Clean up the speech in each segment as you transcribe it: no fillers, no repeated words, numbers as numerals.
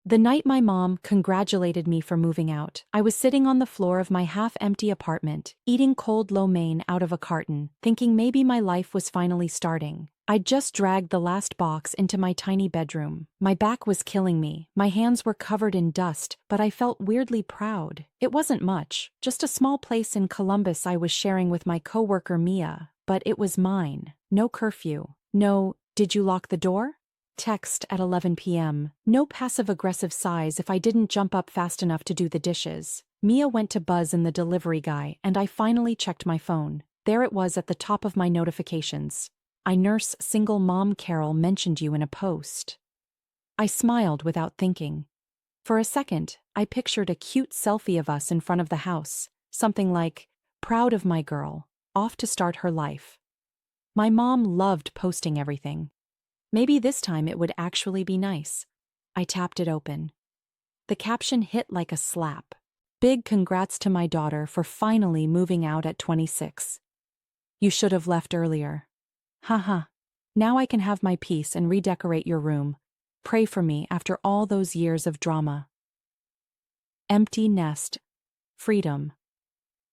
The night my mom congratulated me for moving out, I was sitting on the floor of my half-empty apartment, eating cold lo mein out of a carton, thinking maybe my life was finally starting. I'd just dragged the last box into my tiny bedroom. My back was killing me, my hands were covered in dust, but I felt weirdly proud. It wasn't much, just a small place in Columbus I was sharing with my coworker Mia, but it was mine. No curfew. No, "Did you lock the door?" text at 11 p.m. No passive-aggressive sighs if I didn't jump up fast enough to do the dishes. Mia went to buzz in the delivery guy, and I finally checked my phone. There it was at the top of my notifications. "I nurse single mom Carol mentioned you in a post." I smiled without thinking. For a second, I pictured a cute selfie of us in front of the house, something like, "Proud of my girl, off to start her life." My mom loved posting everything. Maybe this time it would actually be nice. I tapped it open. The caption hit like a slap. "Big congrats to my daughter for finally moving out at 26. You should have left earlier. Haha. Now I can have my peace and redecorate your room. Pray for me after all those years of drama." Empty nest. Freedom.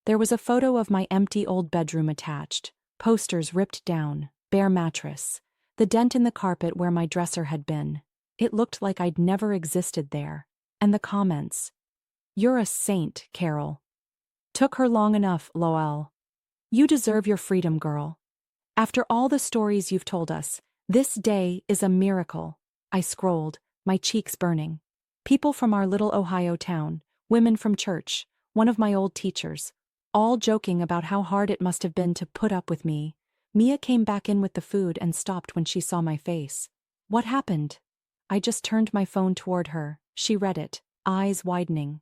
There was a photo of my empty old bedroom attached. Posters ripped down, bare mattress, the dent in the carpet where my dresser had been. It looked like I'd never existed there. And the comments. "You're a saint, Carol. Took her long enough, lol. You deserve your freedom, girl. After all the stories you've told us, this day is a miracle." I scrolled, my cheeks burning. People from our little Ohio town, women from church, one of my old teachers, all joking about how hard it must have been to put up with me. Mia came back in with the food and stopped when she saw my face. "What happened?" I just turned my phone toward her. She read it, eyes widening.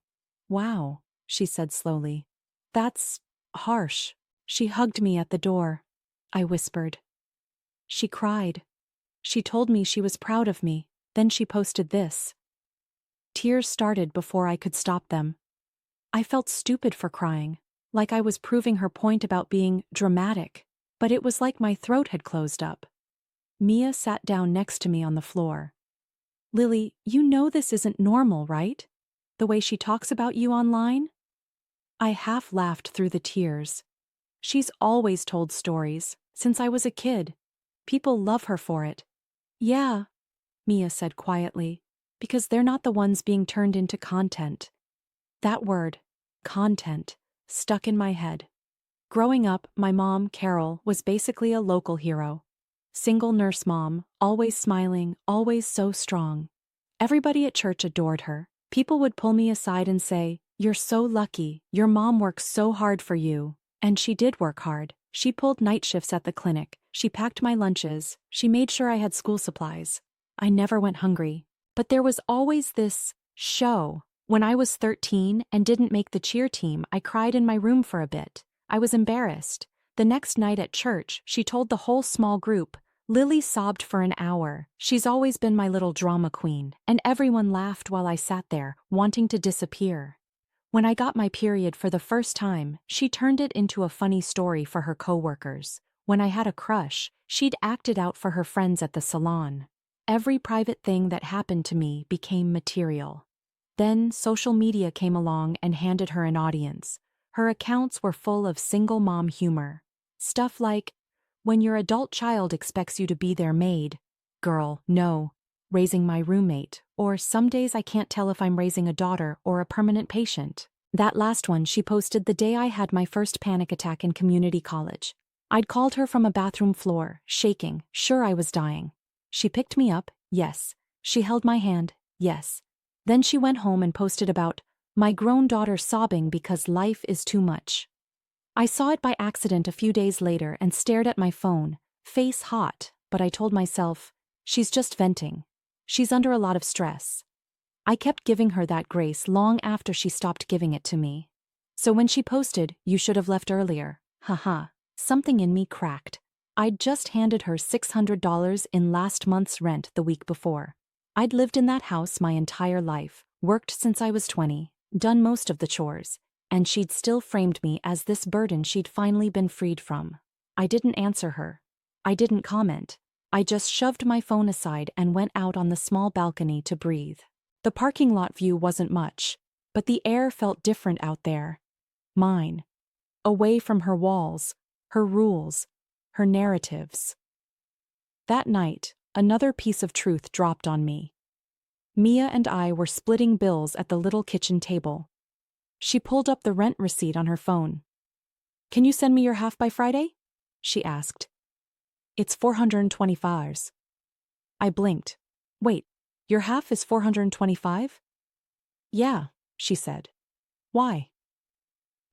"Wow," she said slowly. "That's harsh." She hugged me at the door. I whispered. She cried. She told me she was proud of me. Then she posted this. Tears started before I could stop them. I felt stupid for crying, like I was proving her point about being dramatic, but it was like my throat had closed up. Mia sat down next to me on the floor. "Lily, you know this isn't normal, right? The way she talks about you online?" I half laughed through the tears. "She's always told stories, since I was a kid. People love her for it." "Yeah," Mia said quietly, "because they're not the ones being turned into content." That word, content, stuck in my head. Growing up, my mom, Carol, was basically a local hero. Single nurse mom, always smiling, always so strong. Everybody at church adored her. People would pull me aside and say, "You're so lucky, your mom works so hard for you." And she did work hard. She pulled night shifts at the clinic, she packed my lunches, she made sure I had school supplies. I never went hungry. But there was always this show. When I was 13 and didn't make the cheer team, I cried in my room for a bit. I was embarrassed. The next night at church, she told the whole small group. Lily sobbed for an hour. She's always been my little drama queen, and everyone laughed while I sat there, wanting to disappear. When I got my period for the first time, she turned it into a funny story for her coworkers. When I had a crush, she'd act it out for her friends at the salon. Every private thing that happened to me became material. Then social media came along and handed her an audience. Her accounts were full of single mom humor. Stuff like, "When your adult child expects you to be their maid, girl, no, raising my roommate," or "Some days I can't tell if I'm raising a daughter or a permanent patient." That last one she posted the day I had my first panic attack in community college. I'd called her from a bathroom floor, shaking, sure I was dying. She picked me up, yes. She held my hand, yes. Then she went home and posted about my grown daughter sobbing because life is too much. I saw it by accident a few days later and stared at my phone, face hot, but I told myself, she's just venting. She's under a lot of stress. I kept giving her that grace long after she stopped giving it to me. So when she posted, "You should have left earlier," haha, something in me cracked. I'd just handed her $600 in last month's rent the week before. I'd lived in that house my entire life, worked since I was 20, done most of the chores, and she'd still framed me as this burden she'd finally been freed from. I didn't answer her. I didn't comment. I just shoved my phone aside and went out on the small balcony to breathe. The parking lot view wasn't much, but the air felt different out there. Mine. Away from her walls, her rules, her narratives. That night, another piece of truth dropped on me. Mia and I were splitting bills at the little kitchen table. She pulled up the rent receipt on her phone. "Can you send me your half by Friday?" she asked. "It's $425. I blinked. "Wait, your half is $425? "Yeah," she said. "Why?"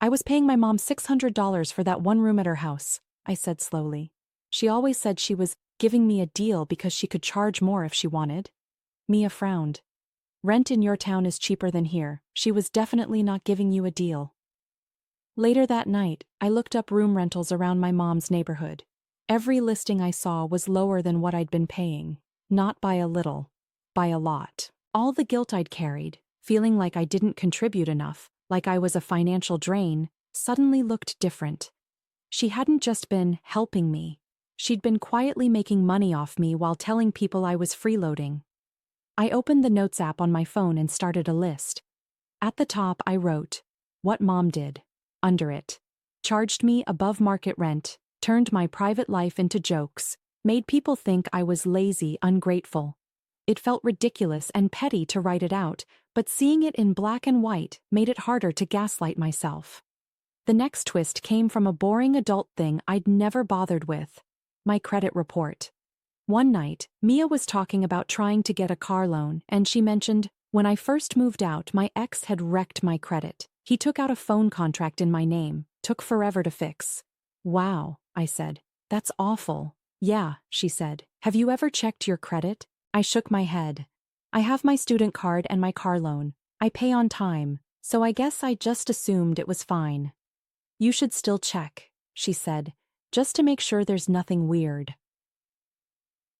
"I was paying my mom $600 for that one room at her house," I said slowly. "She always said she was giving me a deal because she could charge more if she wanted." Mia frowned. "Rent in your town is cheaper than here. She was definitely not giving you a deal." Later that night, I looked up room rentals around my mom's neighborhood. Every listing I saw was lower than what I'd been paying. Not by a little, by a lot. All the guilt I'd carried, feeling like I didn't contribute enough, like I was a financial drain, suddenly looked different. She hadn't just been helping me. She'd been quietly making money off me while telling people I was freeloading. I opened the Notes app on my phone and started a list. At the top, I wrote, "What Mom did." Under it, "Charged me above market rent, turned my private life into jokes, made people think I was lazy, ungrateful." It felt ridiculous and petty to write it out, but seeing it in black and white made it harder to gaslight myself. The next twist came from a boring adult thing I'd never bothered with: my credit report. One night, Mia was talking about trying to get a car loan, and she mentioned, "When I first moved out, my ex had wrecked my credit. He took out a phone contract in my name, took forever to fix." "Wow," I said. "That's awful." "Yeah," she said. "Have you ever checked your credit?" I shook my head. "I have my student card and my car loan. I pay on time, so I guess I just assumed it was fine." "You should still check," she said, "just to make sure there's nothing weird."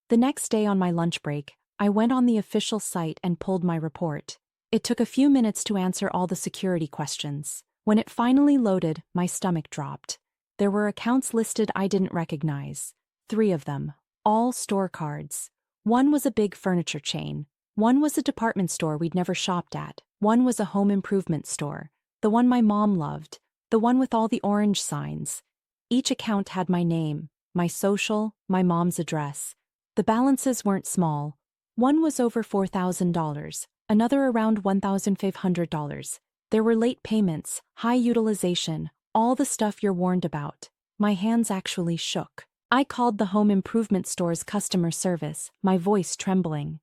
The next day on my lunch break, I went on the official site and pulled my report. It took a few minutes to answer all the security questions. When it finally loaded, my stomach dropped. There were accounts listed I didn't recognize. 3 of them, all store cards. One was a big furniture chain. One was a department store we'd never shopped at. One was a home improvement store. The one my mom loved. The one with all the orange signs. Each account had my name, my social, my mom's address. The balances weren't small. One was over $4,000, another around $1,500. There were late payments, high utilization, all the stuff you're warned about. My hands actually shook. I called the home improvement store's customer service, my voice trembling.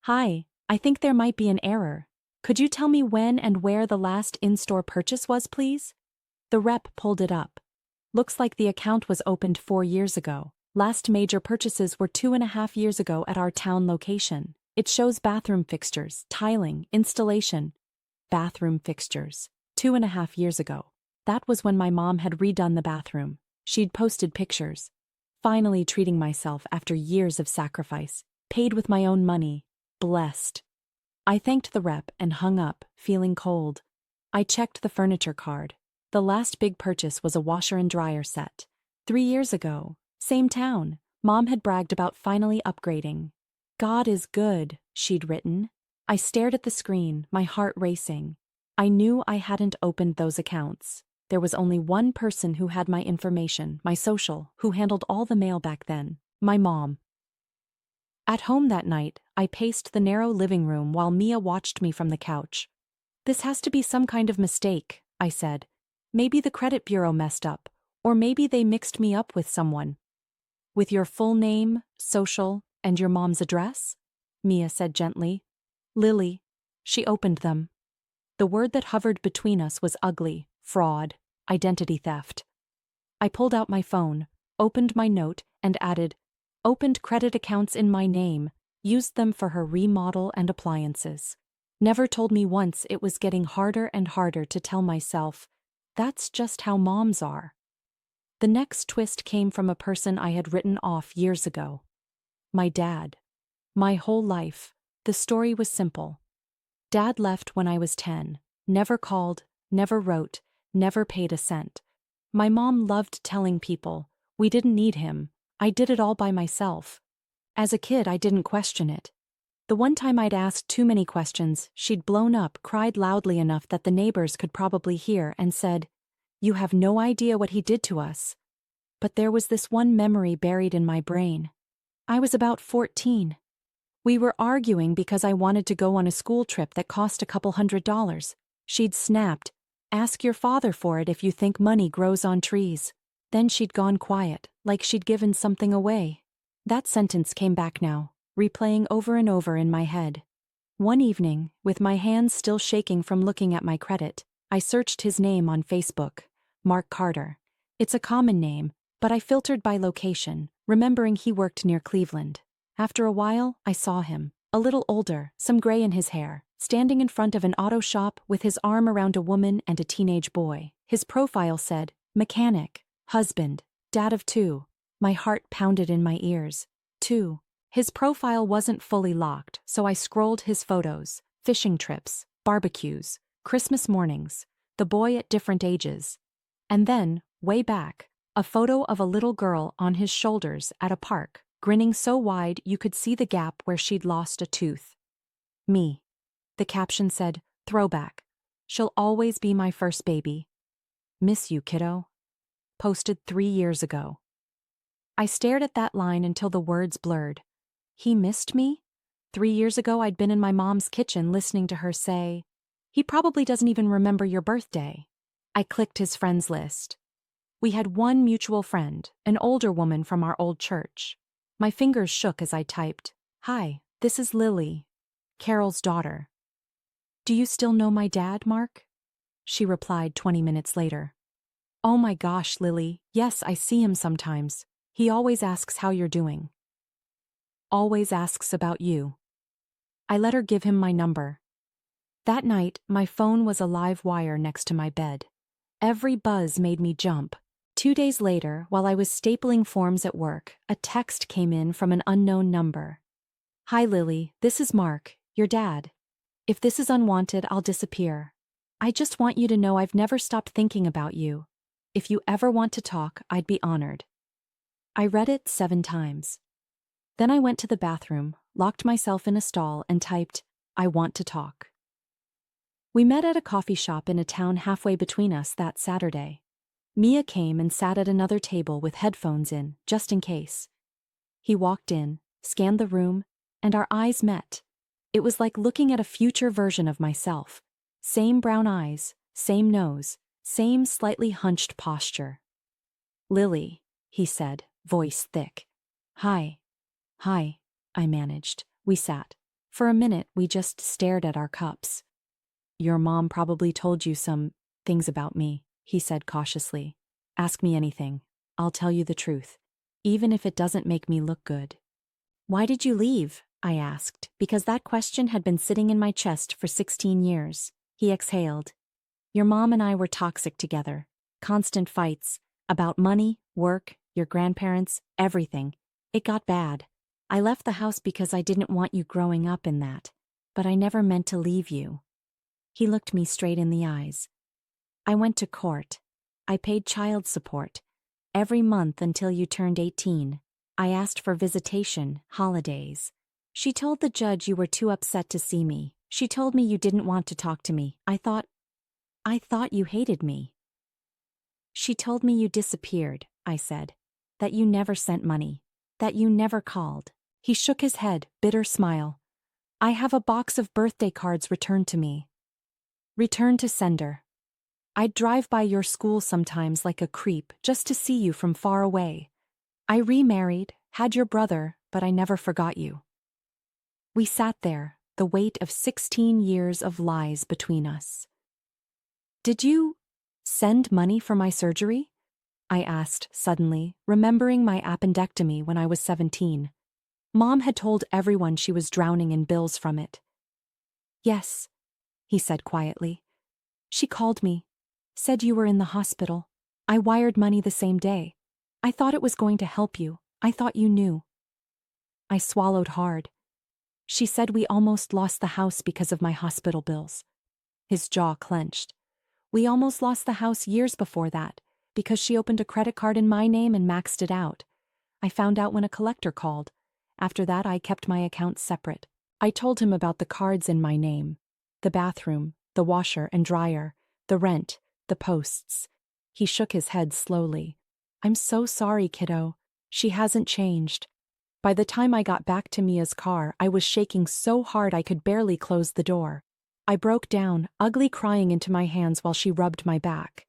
"Hi, I think there might be an error. Could you tell me when and where the last in-store purchase was, please?" The rep pulled it up. "Looks like the account was opened 4 years ago. Last major purchases were 2.5 years ago at our town location. It shows bathroom fixtures, tiling, installation." Bathroom fixtures. 2.5 years ago. That was when my mom had redone the bathroom. She'd posted pictures. Finally treating myself after years of sacrifice. Paid with my own money. Blessed. I thanked the rep and hung up, feeling cold. I checked the furniture card. The last big purchase was a washer and dryer set. 3 years ago. Same town. Mom had bragged about finally upgrading. "God is good," she'd written. I stared at the screen, my heart racing. I knew I hadn't opened those accounts. There was only one person who had my information, my social, who handled all the mail back then: my mom. At home that night, I paced the narrow living room while Mia watched me from the couch. "This has to be some kind of mistake," I said. "Maybe the credit bureau messed up, or maybe they mixed me up with someone." "With your full name, social, and your mom's address?" Mia said gently. "Lily." She opened them. The word that hovered between us was ugly: fraud, identity theft. I pulled out my phone, opened my note, and added, "Opened credit accounts in my name, used them for her remodel and appliances." Never told me once it was getting harder and harder to tell myself, that's just how moms are. The next twist came from a person I had written off years ago. My dad. My whole life, the story was simple. Dad left when I was 10, never called, never wrote, never paid a cent. My mom loved telling people, we didn't need him, I did it all by myself. As a kid, I didn't question it. The one time I'd asked too many questions, she'd blown up, cried loudly enough that the neighbors could probably hear, and said, "You have no idea what he did to us." But there was this one memory buried in my brain. I was about 14. We were arguing because I wanted to go on a school trip that cost a couple $100. She'd snapped, "Ask your father for it if you think money grows on trees." Then she'd gone quiet, like she'd given something away. That sentence came back now, replaying over and over in my head. One evening, with my hands still shaking from looking at my credit, I searched his name on Facebook, Mark Carter. It's a common name, but I filtered by location, remembering he worked near Cleveland. After a while, I saw him, a little older, some gray in his hair, standing in front of an auto shop with his arm around a woman and a teenage boy. His profile said, "Mechanic, husband, dad of 2. My heart pounded in my ears. 2. His profile wasn't fully locked, so I scrolled his photos, fishing trips, barbecues, Christmas mornings, the boy at different ages. And then, way back, a photo of a little girl on his shoulders at a park, grinning so wide you could see the gap where she'd lost a tooth. Me. The caption said, "Throwback. She'll always be my first baby. Miss you, kiddo." Posted 3 years ago. I stared at that line until the words blurred. He missed me? 3 years ago I'd been in my mom's kitchen listening to her say, "He probably doesn't even remember your birthday." I clicked his friends list. We had one mutual friend, an older woman from our old church. My fingers shook as I typed, "Hi, this is Lily, Carol's daughter. Do you still know my dad, Mark?" She replied 20 minutes later. "Oh my gosh, Lily, yes, I see him sometimes. He always asks how you're doing. Always asks about you." I let her give him my number. That night, my phone was a live wire next to my bed. Every buzz made me jump. 2 days later, while I was stapling forms at work, a text came in from an unknown number. "Hi Lily, this is Mark, your dad. If this is unwanted, I'll disappear. I just want you to know I've never stopped thinking about you. If you ever want to talk, I'd be honored." I read it 7 times. Then I went to the bathroom, locked myself in a stall, and typed, "I want to talk." We met at a coffee shop in a town halfway between us that Saturday. Mia came and sat at another table with headphones in, just in case. He walked in, scanned the room, and our eyes met. It was like looking at a future version of myself. Same brown eyes, same nose, same slightly hunched posture. "Lily," he said, voice thick. "Hi." "Hi," I managed. We sat. For a minute, we just stared at our cups. "Your mom probably told you some things about me," he said cautiously. "Ask me anything. I'll tell you the truth, even if it doesn't make me look good." "Why did you leave?" I asked, because that question had been sitting in my chest for 16 years. He exhaled. "Your mom and I were toxic together. Constant fights. About money, work, your grandparents, everything. It got bad. I left the house because I didn't want you growing up in that. But I never meant to leave you." He looked me straight in the eyes. "I went to court. I paid child support. Every month until you turned 18. I asked for visitation, holidays. She told the judge you were too upset to see me. She told me you didn't want to talk to me. I thought you hated me." "She told me you disappeared," I said. "That you never sent money. That you never called." He shook his head, bitter smile. "I have a box of birthday cards returned to me. Return to sender. I'd drive by your school sometimes like a creep just to see you from far away. I remarried, had your brother, but I never forgot you." We sat there, the weight of 16 years of lies between us. "Did you send money for my surgery?" I asked suddenly, remembering my appendectomy when I was 17. Mom had told everyone she was drowning in bills from it. "Yes," he said quietly. "She called me, said you were in the hospital. I wired money the same day. I thought it was going to help you. I thought you knew." I swallowed hard. "She said we almost lost the house because of my hospital bills." His jaw clenched. "We almost lost the house years before that, because she opened a credit card in my name and maxed it out. I found out when a collector called. After that, I kept my accounts separate. I told him about the cards in my name, the bathroom, the washer and dryer, the rent, the posts. He shook his head slowly. I'm so sorry, kiddo. She hasn't changed. By the time I got back to Mia's car, I was shaking so hard I could barely close the door. I broke down, ugly crying into my hands while she rubbed my back.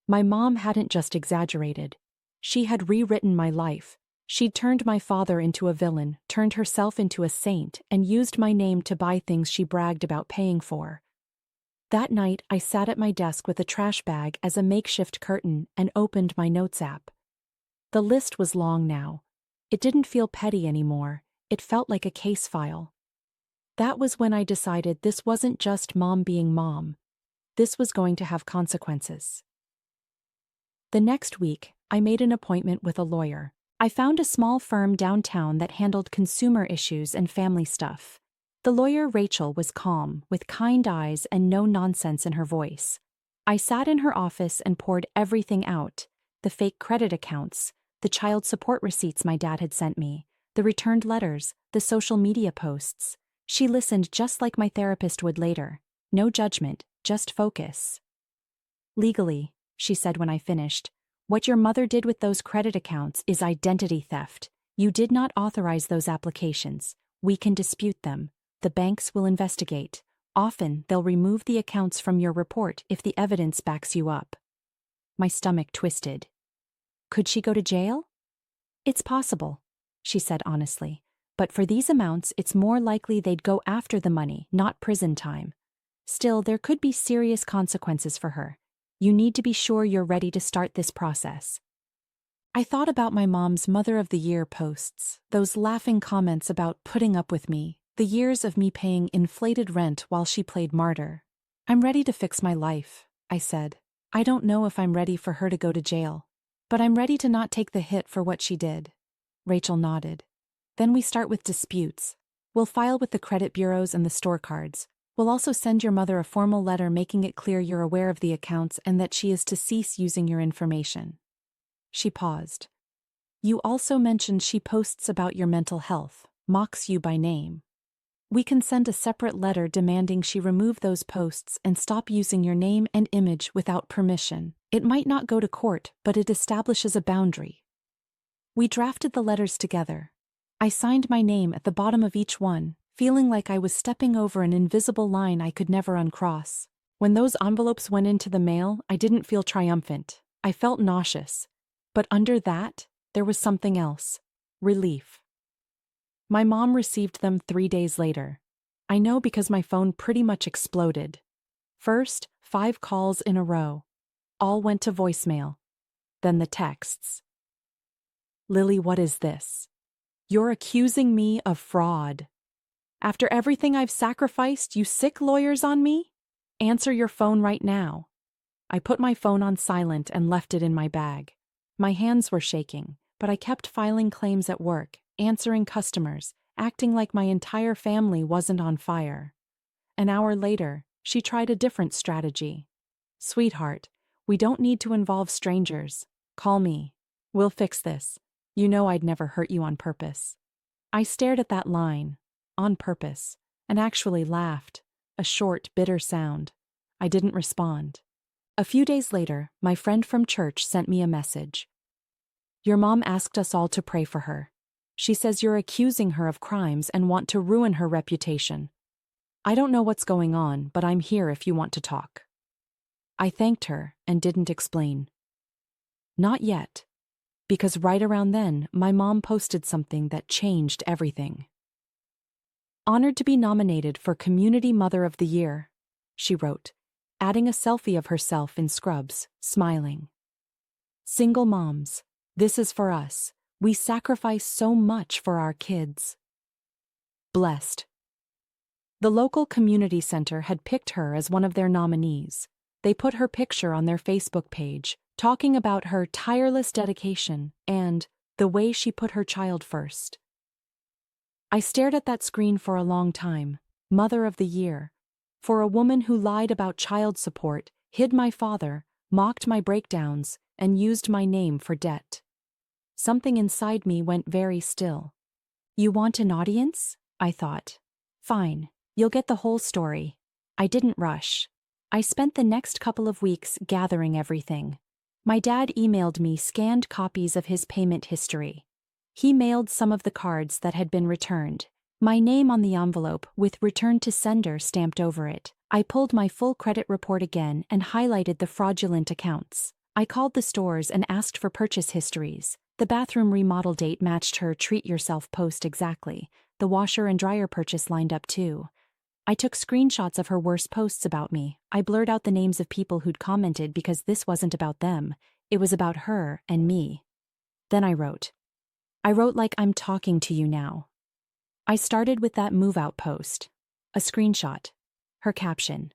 My mom hadn't just exaggerated. She had rewritten my life. She'd turned my father into a villain, turned herself into a saint, and used my name to buy things she bragged about paying for. That night, I sat at my desk with a trash bag as a makeshift curtain and opened my notes app. The list was long now. It didn't feel petty anymore. It felt like a case file. That was when I decided this wasn't just mom being mom. This was going to have consequences. The next week, I made an appointment with a lawyer. I found a small firm downtown that handled consumer issues and family stuff. The lawyer, Rachel, was calm, with kind eyes and no nonsense in her voice. I sat in her office and poured everything out: the fake credit accounts, the child support receipts my dad had sent me, the returned letters, the social media posts. She listened just like my therapist would later. No judgment, just focus. Legally, she said when I finished, what your mother did with those credit accounts is identity theft. You did not authorize those applications. We can dispute them. The banks will investigate. Often, they'll remove the accounts from your report if the evidence backs you up. My stomach twisted. Could she go to jail? It's possible, she said honestly. But for these amounts, it's more likely they'd go after the money, not prison time. Still, there could be serious consequences for her. You need to be sure you're ready to start this process. I thought about my mom's Mother of the Year posts, those laughing comments about putting up with me, the years of me paying inflated rent while she played martyr. I'm ready to fix my life, I said. I don't know if I'm ready for her to go to jail, but I'm ready to not take the hit for what she did. Rachel nodded. Then we start with disputes. We'll file with the credit bureaus and the store cards. We'll also send your mother a formal letter making it clear you're aware of the accounts and that she is to cease using your information. She paused. You also mentioned she posts about your mental health, mocks you by name. We can send a separate letter demanding she remove those posts and stop using your name and image without permission. It might not go to court, but it establishes a boundary. We drafted the letters together. I signed my name at the bottom of each one, feeling like I was stepping over an invisible line I could never uncross. When those envelopes went into the mail, I didn't feel triumphant. I felt nauseous. But under that, there was something else. Relief. My mom received them 3 days later. I know because my phone pretty much exploded. First, 5 calls in a row. All went to voicemail. Then the texts. Lily, what is this? You're accusing me of fraud. After everything I've sacrificed, you sick lawyers on me? Answer your phone right now. I put my phone on silent and left it in my bag. My hands were shaking, but I kept filing claims at work, answering customers, acting like my entire family wasn't on fire. An hour later, she tried a different strategy. Sweetheart, we don't need to involve strangers. Call me. We'll fix this. You know I'd never hurt you on purpose. I stared at that line, on purpose, and actually laughed, a short, bitter sound. I didn't respond. A few days later, my friend from church sent me a message. Your mom asked us all to pray for her. She says you're accusing her of crimes and want to ruin her reputation. I don't know what's going on, but I'm here if you want to talk. I thanked her and didn't explain. Not yet. Because right around then, my mom posted something that changed everything. Honored to be nominated for Community Mother of the Year, she wrote, adding a selfie of herself in scrubs, smiling. Single moms, this is for us. We sacrifice so much for our kids. Blessed. The local community center had picked her as one of their nominees. They put her picture on their Facebook page, talking about her tireless dedication and the way she put her child first. I stared at that screen for a long time. Mother of the Year. For a woman who lied about child support, hid my father, mocked my breakdowns, and used my name for debt. Something inside me went very still. You want an audience? I thought. Fine. You'll get the whole story. I didn't rush. I spent the next couple of weeks gathering everything. My dad emailed me scanned copies of his payment history. He mailed some of the cards that had been returned. My name on the envelope with "Return to Sender" stamped over it. I pulled my full credit report again and highlighted the fraudulent accounts. I called the stores and asked for purchase histories. The bathroom remodel date matched her treat yourself post exactly. The washer and dryer purchase lined up too. I took screenshots of her worst posts about me. I blurred out the names of people who'd commented because this wasn't about them. It was about her and me. Then I wrote. I wrote like I'm talking to you now. I started with that move out post. A screenshot. Her caption.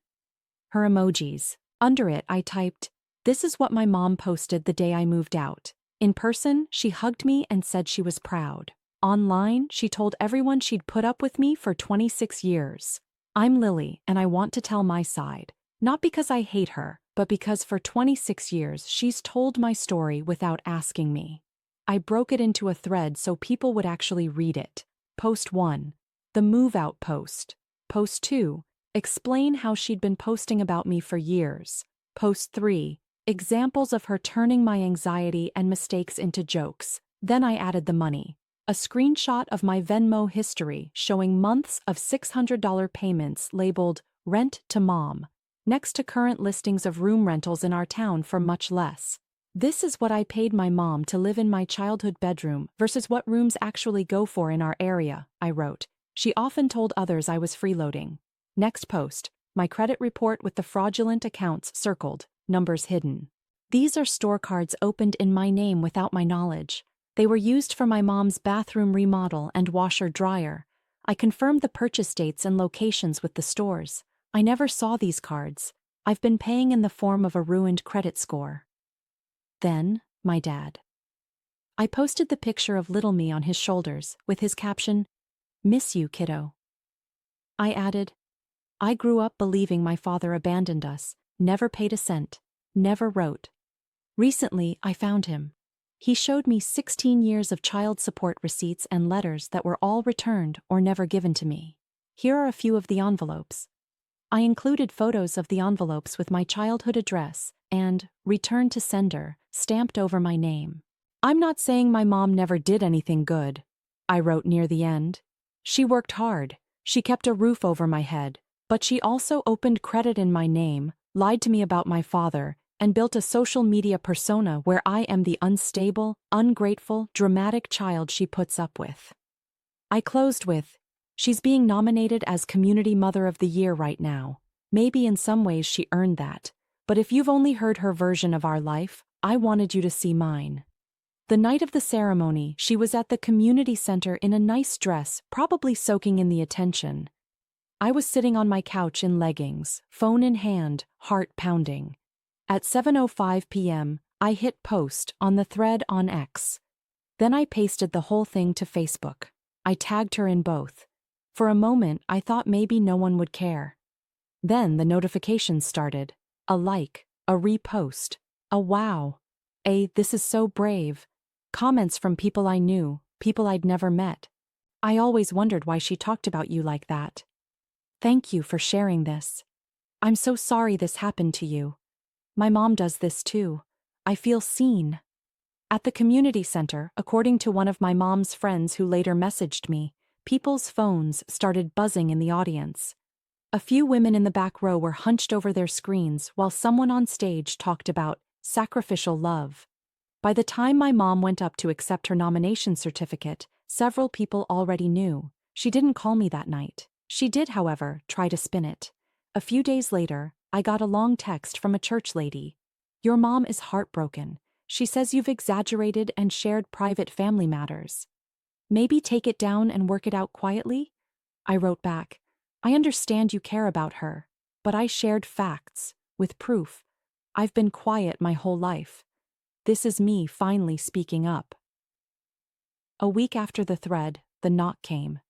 Her emojis. Under it I typed, "This is what my mom posted the day I moved out." In person, she hugged me and said she was proud. Online, she told everyone she'd put up with me for 26 years. I'm Lily, and I want to tell my side. Not because I hate her, but because for 26 years she's told my story without asking me. I broke it into a thread so people would actually read it. Post 1. The move out post. Post 2. Explain how she'd been posting about me for years. Post 3. Examples of her turning my anxiety and mistakes into jokes. Then I added the money. A screenshot of my Venmo history showing months of $600 payments labeled "Rent to Mom," next to current listings of room rentals in our town for much less. This is what I paid my mom to live in my childhood bedroom versus what rooms actually go for in our area, I wrote. She often told others I was freeloading. Next post, my credit report with the fraudulent accounts circled, numbers hidden. These are store cards opened in my name without my knowledge. They were used for my mom's bathroom remodel and washer-dryer. I confirmed the purchase dates and locations with the stores. I never saw these cards. I've been paying in the form of a ruined credit score. Then, my dad. I posted the picture of little me on his shoulders, with his caption, "Miss you, kiddo." I added, I grew up believing my father abandoned us, never paid a cent, never wrote. Recently, I found him. He showed me 16 years of child support receipts and letters that were all returned or never given to me. Here are a few of the envelopes. I included photos of the envelopes with my childhood address and "Return to Sender" stamped over my name. I'm not saying my mom never did anything good, I wrote near the end. She worked hard. She kept a roof over my head, but she also opened credit in my name, lied to me about my father, and built a social media persona where I am the unstable, ungrateful, dramatic child she puts up with. I closed with, she's being nominated as Community Mother of the Year right now. Maybe in some ways she earned that, but if you've only heard her version of our life, I wanted you to see mine. The night of the ceremony, she was at the community center in a nice dress, probably soaking in the attention. I was sitting on my couch in leggings, phone in hand, heart pounding. At 7:05 p.m., I hit post on the thread on X. Then I pasted the whole thing to Facebook. I tagged her in both. For a moment, I thought maybe no one would care. Then the notifications started. A like, a repost, a wow, a "this is so brave." Comments from people I knew, people I'd never met. I always wondered why she talked about you like that. Thank you for sharing this. I'm so sorry this happened to you. My mom does this too. I feel seen. At the community center, according to one of my mom's friends who later messaged me, people's phones started buzzing in the audience. A few women in the back row were hunched over their screens while someone on stage talked about sacrificial love. By the time my mom went up to accept her nomination certificate, several people already knew. She didn't call me that night. She did, however, try to spin it. A few days later, I got a long text from a church lady. Your mom is heartbroken. She says you've exaggerated and shared private family matters. Maybe take it down and work it out quietly? I wrote back, I understand you care about her, but I shared facts, with proof. I've been quiet my whole life. This is me finally speaking up. A week after the thread, the knock came.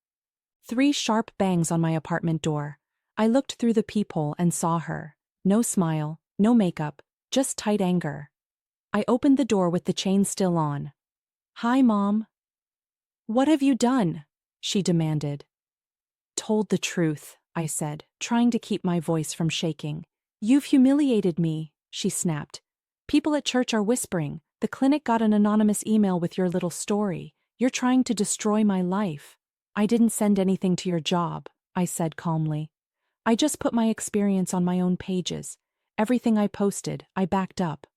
3 sharp bangs on my apartment door. I looked through the peephole and saw her. No smile, no makeup, just tight anger. I opened the door with the chain still on. Hi, Mom. What have you done? She demanded. hold the truth, I said, trying to keep my voice from shaking. You've humiliated me, she snapped. People at church are whispering. The clinic got an anonymous email with your little story. You're trying to destroy my life. I didn't send anything to your job, I said calmly. I just put my experience on my own pages. Everything I posted, I backed up.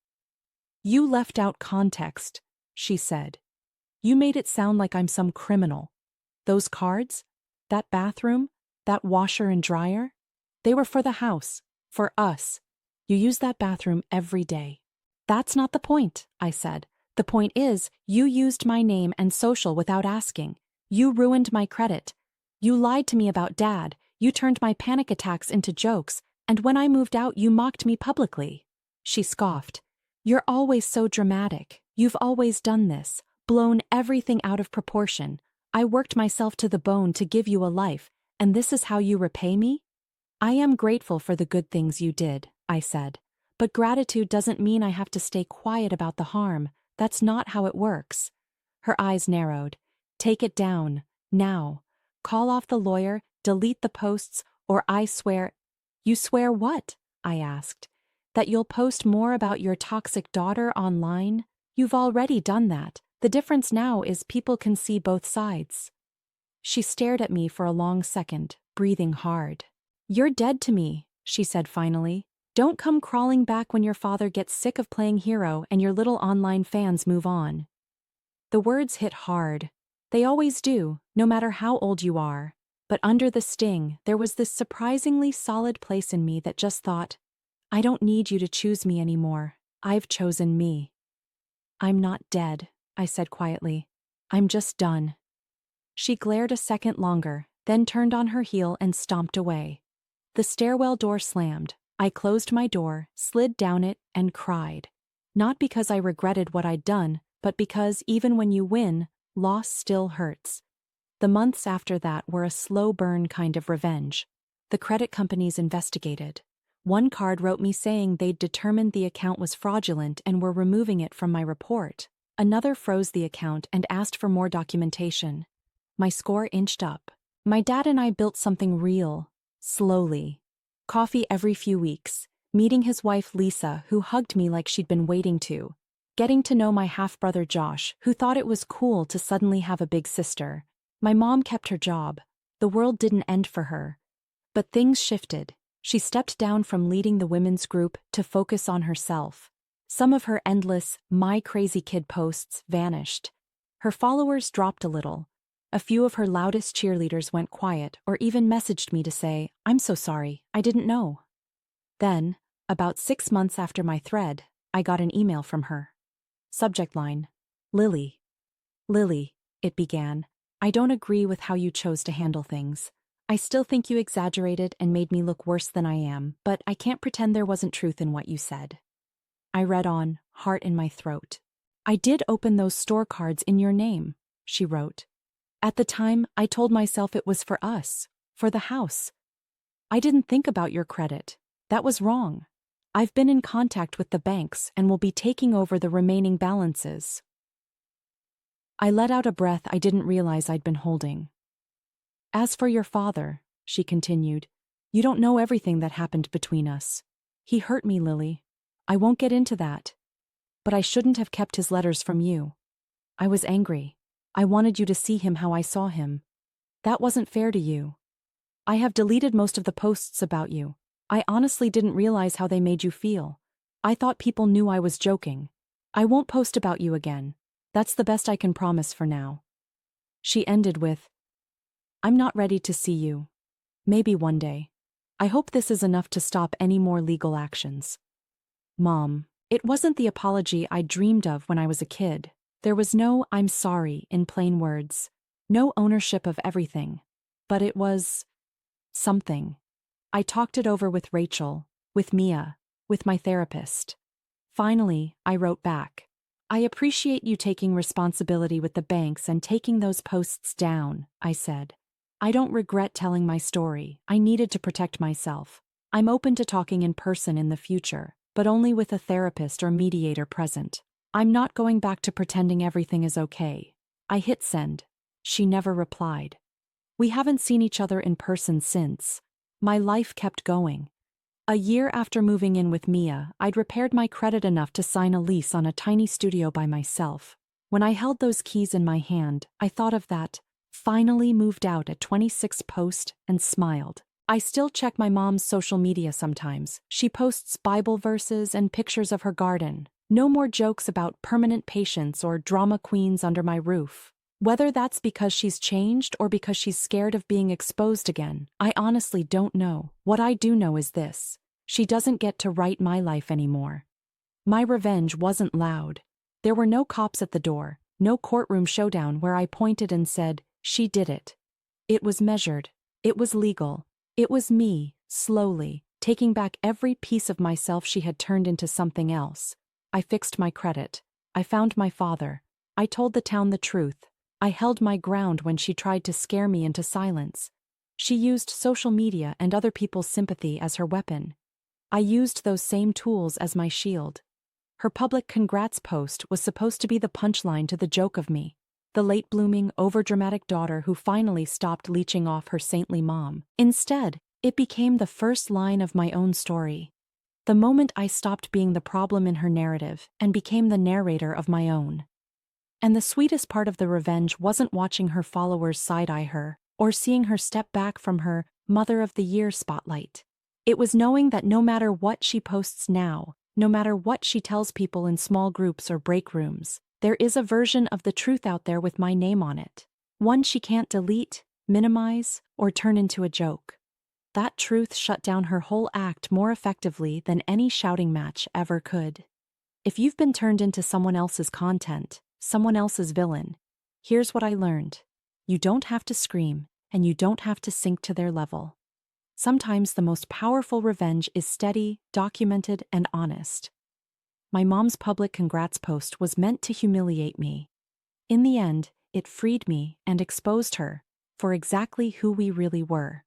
You left out context, she said. You made it sound like I'm some criminal. Those cards? That bathroom? That washer and dryer? They were for the house. For us. You use that bathroom every day. That's not the point, I said. The point is, you used my name and social without asking. You ruined my credit. You lied to me about Dad. You turned my panic attacks into jokes. And when I moved out, you mocked me publicly. She scoffed. You're always so dramatic. You've always done this. Blown everything out of proportion. I worked myself to the bone to give you a life, and this is how you repay me? I am grateful for the good things you did, I said. But gratitude doesn't mean I have to stay quiet about the harm. That's not how it works. Her eyes narrowed. Take it down. Now. Call off the lawyer, delete the posts, or I swear. You swear what? I asked. That you'll post more about your toxic daughter online? You've already done that. The difference now is people can see both sides. She stared at me for a long second, breathing hard. You're dead to me, she said finally. Don't come crawling back when your father gets sick of playing hero and your little online fans move on. The words hit hard. They always do, no matter how old you are. But under the sting, there was this surprisingly solid place in me that just thought, I don't need you to choose me anymore. I've chosen me. I'm not dead, I said quietly. I'm just done. She glared a second longer, then turned on her heel and stomped away. The stairwell door slammed. I closed my door, slid down it, and cried. Not because I regretted what I'd done, but because even when you win, loss still hurts. The months after that were a slow burn kind of revenge. The credit companies investigated. One card wrote me saying they'd determined the account was fraudulent and were removing it from my report. Another froze the account and asked for more documentation. My score inched up. My dad and I built something real, slowly. Coffee every few weeks, meeting his wife Lisa, who hugged me like she'd been waiting to, getting to know my half-brother Josh, who thought it was cool to suddenly have a big sister. My mom kept her job. The world didn't end for her. But things shifted. She stepped down from leading the women's group to focus on herself. Some of her endless, my crazy kid posts vanished. Her followers dropped a little. A few of her loudest cheerleaders went quiet or even messaged me to say, I'm so sorry, I didn't know. Then, about 6 months after my thread, I got an email from her. Subject line, Lily. Lily, it began, I don't agree with how you chose to handle things. I still think you exaggerated and made me look worse than I am, but I can't pretend there wasn't truth in what you said. I read on, heart in my throat. I did open those store cards in your name, she wrote. At the time, I told myself it was for us, for the house. I didn't think about your credit. That was wrong. I've been in contact with the banks and will be taking over the remaining balances. I let out a breath I didn't realize I'd been holding. As for your father, she continued, you don't know everything that happened between us. He hurt me, Lily. I won't get into that. But I shouldn't have kept his letters from you. I was angry. I wanted you to see him how I saw him. That wasn't fair to you. I have deleted most of the posts about you. I honestly didn't realize how they made you feel. I thought people knew I was joking. I won't post about you again. That's the best I can promise for now. She ended with, I'm not ready to see you. Maybe one day. I hope this is enough to stop any more legal actions. Mom, it wasn't the apology I dreamed of when I was a kid. There was no I'm sorry in plain words. No ownership of everything. But it was something. I talked it over with Rachel, with Mia, with my therapist. Finally, I wrote back. I appreciate you taking responsibility with the banks and taking those posts down, I said. I don't regret telling my story. I needed to protect myself. I'm open to talking in person in the future, but only with a therapist or mediator present. I'm not going back to pretending everything is okay. I hit send. She never replied. We haven't seen each other in person since. My life kept going. A year after moving in with Mia, I'd repaired my credit enough to sign a lease on a tiny studio by myself. When I held those keys in my hand, I thought of that finally moved out at 26 post and smiled. I still check my mom's social media sometimes. She posts Bible verses and pictures of her garden. No more jokes about permanent patients or drama queens under my roof. Whether that's because she's changed or because she's scared of being exposed again, I honestly don't know. What I do know is this: she doesn't get to write my life anymore. My revenge wasn't loud. There were no cops at the door, no courtroom showdown where I pointed and said, "She did it." It was measured. It was legal. It was me, slowly, taking back every piece of myself she had turned into something else. I fixed my credit. I found my father. I told the town the truth. I held my ground when she tried to scare me into silence. She used social media and other people's sympathy as her weapon. I used those same tools as my shield. Her public congrats post was supposed to be the punchline to the joke of me, the late-blooming, overdramatic daughter who finally stopped leeching off her saintly mom. Instead, it became the first line of my own story. The moment I stopped being the problem in her narrative and became the narrator of my own. And the sweetest part of the revenge wasn't watching her followers side-eye her, or seeing her step back from her Mother of the Year spotlight. It was knowing that no matter what she posts now, no matter what she tells people in small groups or break rooms, there is a version of the truth out there with my name on it. One she can't delete, minimize, or turn into a joke. That truth shut down her whole act more effectively than any shouting match ever could. If you've been turned into someone else's content, someone else's villain, here's what I learned. You don't have to scream, and you don't have to sink to their level. Sometimes the most powerful revenge is steady, documented, and honest. My mom's public congrats post was meant to humiliate me. In the end, it freed me and exposed her for exactly who we really were.